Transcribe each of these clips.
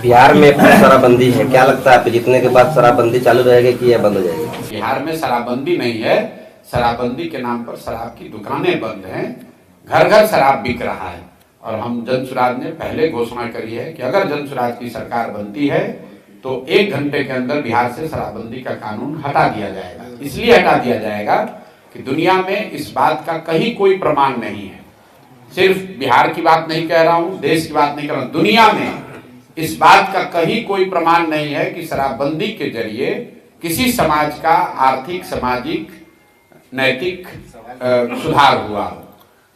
बिहार में शराबबंदी है, क्या लगता है आप जीतने के बाद शराबबंदी चालू रहेगी कि यह बंद हो जाएगी? बिहार में शराबबंदी नहीं है। शराबबंदी के नाम पर शराब की दुकानें बंद हैं, घर घर शराब बिक रहा है। और हम जनसुराज ने पहले घोषणा करी है कि अगर जनसुराज की सरकार बनती है तो 1 घंटे के अंदर बिहार से शराबबंदी का कानून हटा दिया जाएगा। इसलिए हटा दिया जाएगा कि दुनिया में इस बात का कहीं कोई प्रमाण नहीं है। सिर्फ बिहार की बात नहीं कह रहा हूं, देश की बात नहीं कह रहा हूं, दुनिया में इस बात का कहीं कोई प्रमाण नहीं है कि शराबबंदी के जरिए किसी समाज का आर्थिक, सामाजिक, नैतिक सुधार हुआ।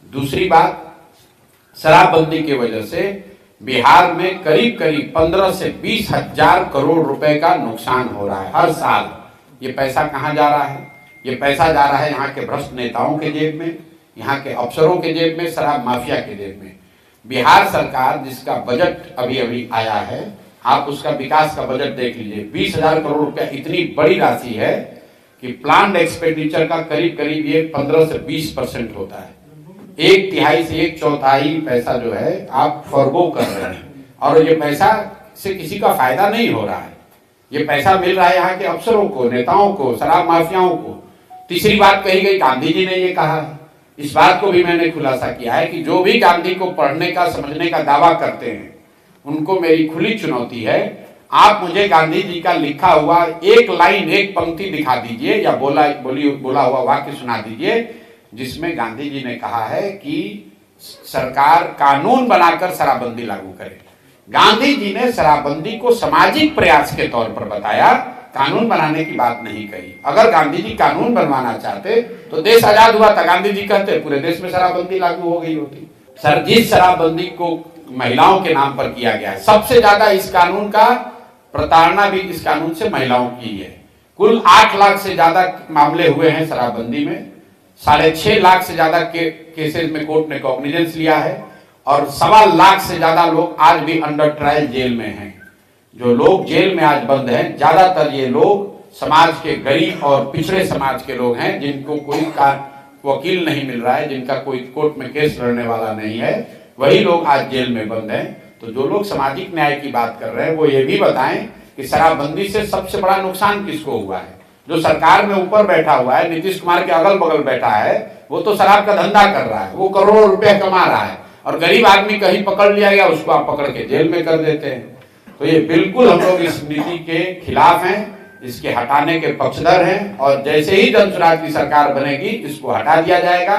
दूसरी बात, शराबबंदी की वजह से बिहार में करीब करीब 15 से 20 हजार करोड़ रुपए का नुकसान हो रहा है हर साल। ये पैसा कहां जा रहा है? ये पैसा जा रहा है यहाँ के भ्रष्ट नेताओं के जेब में, यहाँ के अफसरों के जेब में, शराब माफिया के जेब में। बिहार सरकार जिसका बजट अभी अभी आया है, आप उसका विकास का बजट देख लीजिए। 20,000 करोड़ रुपया इतनी बड़ी राशि है कि प्लान्ड एक्सपेंडिचर का करीब करीब ये 15 से 20% होता है। 1/3 से 1/4 पैसा जो है आप फॉरगो कर रहे हैं, और ये पैसा से किसी का फायदा नहीं हो रहा है। ये पैसा मिल रहा है यहाँ के अफसरों को, नेताओं को, शराब माफियाओं को। तीसरी बात कही गई, गांधी जी ने ये कहा है, इस बात को भी मैंने खुलासा किया है कि जो भी गांधी को पढ़ने का, समझने का दावा करते हैं, उनको मेरी खुली चुनौती है। आप मुझे गांधी जी का लिखा हुआ एक लाइन, एक पंक्ति दिखा दीजिए या बोला हुआ वाक्य सुना दीजिए जिसमें गांधी जी ने कहा है कि सरकार कानून बनाकर शराबबंदी लागू करे। गांधी जी ने शराबबंदी को सामाजिक प्रयास के तौर पर बताया, कानून बनाने की बात नहीं कही। अगर गांधी जी कानून बनवाना चाहते तो देश आजाद हुआ था। गांधी जी कहते पूरे देश में शराबबंदी लागू हो गई होती। सर, जिस शराबबंदी को महिलाओं के नाम पर किया गया है, सबसे ज्यादा इस कानून का प्रताड़ना भी इस कानून से महिलाओं की है। कुल 8 लाख से ज्यादा मामले हुए हैं शराबबंदी में। 6.5 लाख से ज्यादा केसेस में कोर्ट ने कॉग्निजेंस लिया है, और 1.25 लाख से ज्यादा लोग आज भी अंडर ट्रायल जेल में हैं। जो लोग जेल में आज बंद हैं, ज्यादातर ये लोग समाज के गरीब और पिछड़े समाज के लोग हैं, जिनको कोई वकील नहीं मिल रहा है, जिनका कोई कोर्ट में केस लड़ने वाला नहीं है, वही लोग आज जेल में बंद हैं। तो जो लोग सामाजिक न्याय की बात कर रहे हैं वो ये भी बताएं कि शराबबंदी से सबसे बड़ा नुकसान किसको हुआ है। जो सरकार में ऊपर बैठा हुआ है, नीतीश कुमार के अगल बगल बैठा है, वो तो शराब का धंधा कर रहा है, वो करोड़ों रुपया कमा रहा है, और गरीब आदमी कहीं पकड़ लिया गया, उसको आप पकड़ के जेल में कर देते हैं। तो ये बिल्कुल हम लोग इस नीति के खिलाफ हैं, इसके हटाने के पक्षधर हैं, और जैसे ही जनसुराज की सरकार बनेगी इसको हटा दिया जाएगा।